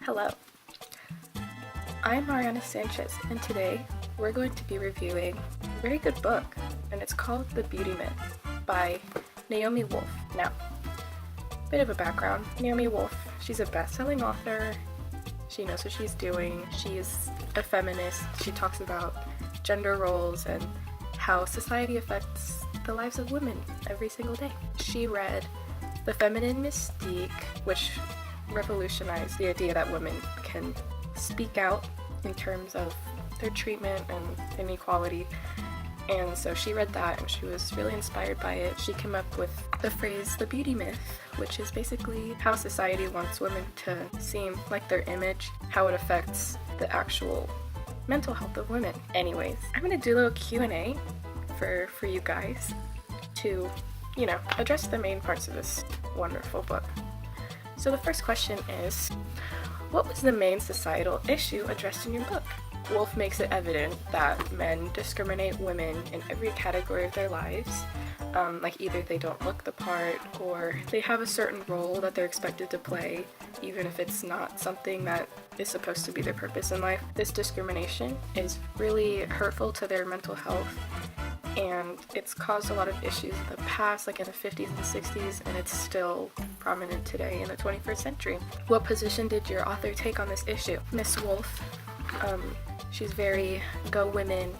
Hello, I'm Mariana Sanchez, and today we're going to be reviewing a very good book, and it's called The Beauty Myth by Naomi Wolf. Now, bit of a background. Naomi Wolf, she's a best-selling author. She knows what she's doing. She is a feminist. She talks about gender roles and how society affects the lives of women every single day. She read The Feminine Mystique, which revolutionized the idea that women can speak out in terms of their treatment and inequality. And so she read that and she was really inspired by it. She came up with the phrase the beauty myth, which is basically how society wants women to seem, like their image, how it affects the actual mental health of women. Anyways, I'm gonna do a little Q&A for you guys to, address the main parts of this wonderful book. So the first question is, what was the main societal issue addressed in your book? Wolf makes it evident that men discriminate women in every category of their lives. Like either they don't look the part or they have a certain role that they're expected to play, even if it's not something that is supposed to be their purpose in life. This discrimination is really hurtful to their mental health, and it's caused a lot of issues in the past, like in the 50s and 60s, and it's still prominent today in the 21st century. What position did your author take on this issue? Miss Wolf, she's very go women,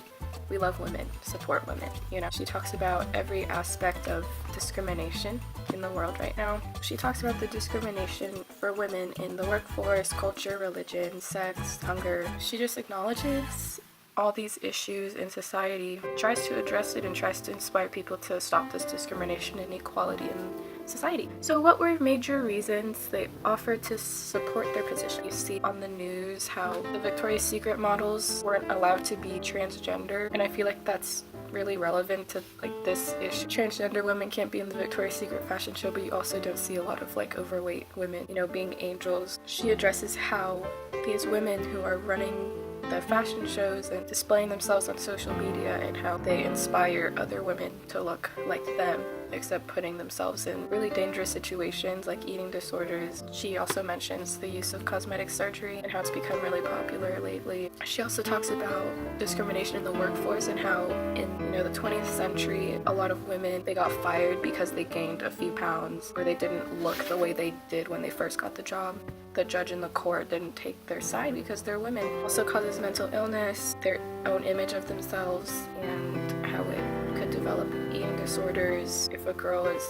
we love women, support women. She talks about every aspect of discrimination in the world right now. She talks about the discrimination for women in the workforce, culture, religion, sex, hunger. She just acknowledges all these issues in society, tries to address it, and tries to inspire people to stop this discrimination and inequality in society. So what were major reasons they offered to support their position? You see on the news how the Victoria's Secret models weren't allowed to be transgender, and I feel like that's really relevant to this issue. Transgender women can't be in the Victoria's Secret fashion show, but you also don't see a lot of overweight women, being angels. She addresses how these women who are running the fashion shows and displaying themselves on social media and how they inspire other women to look like them, except putting themselves in really dangerous situations like eating disorders. She also mentions the use of cosmetic surgery and how it's become really popular lately. She also talks about discrimination in the workforce and how in the 20th century a lot of women, they got fired because they gained a few pounds or they didn't look the way they did when they first got the job. The judge in the court didn't take their side because they're women. Also causes mental illness, their own image of themselves, and how it could develop eating disorders. If a girl is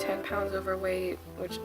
10 pounds overweight, which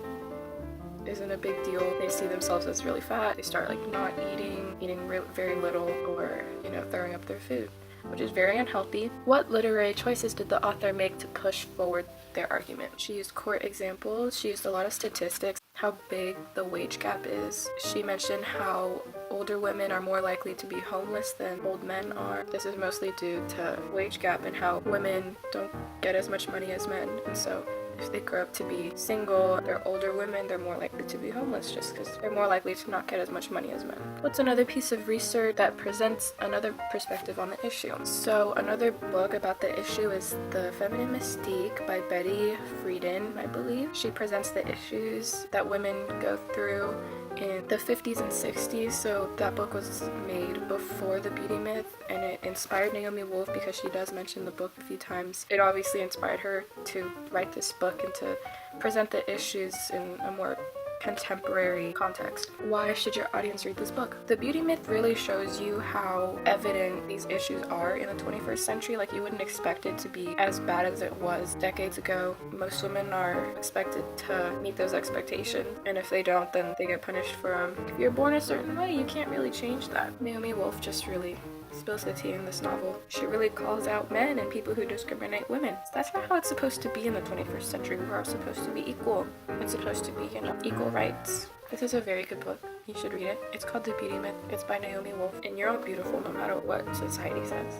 isn't a big deal, they see themselves as really fat, they start not eating very little, or throwing up their food, which is very unhealthy. What literary choices did the author make to push forward their argument? She used court examples, she used a lot of statistics, how big the wage gap is. She mentioned how older women are more likely to be homeless than old men are. This is mostly due to wage gap and how women don't get as much money as men, and so if they grow up to be single, they're older women, they're more likely to be homeless just because they're more likely to not get as much money as men. What's another piece of research that presents another perspective on the issue? So another book about the issue is The Feminine Mystique by Betty Friedan, I believe. She presents the issues that women go through in the 50s and 60s, so that book was made before The Beauty Myth, and it inspired Naomi Wolf because she does mention the book a few times. It obviously inspired her to write this book and to present the issues in a more contemporary context. Why should your audience read this book? The Beauty Myth really shows you how evident these issues are in the 21st century. You wouldn't expect it to be as bad as it was decades ago. Most women are expected to meet those expectations, and if they don't, then they get punished for them. If you're born a certain way, you can't really change that. Naomi Wolf just really spills the tea in this novel. She really calls out men and people who discriminate women. That's not how it's supposed to be in the 21st century. We're all supposed to be equal. It's supposed to be, equal rights. This is a very good book. You should read it. It's called The Beauty Myth. It's by Naomi Wolf, and you're all beautiful no matter what society says.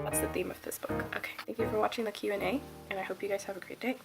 That's the theme of this book. Okay, thank you for watching the Q&A, and I hope you guys have a great day.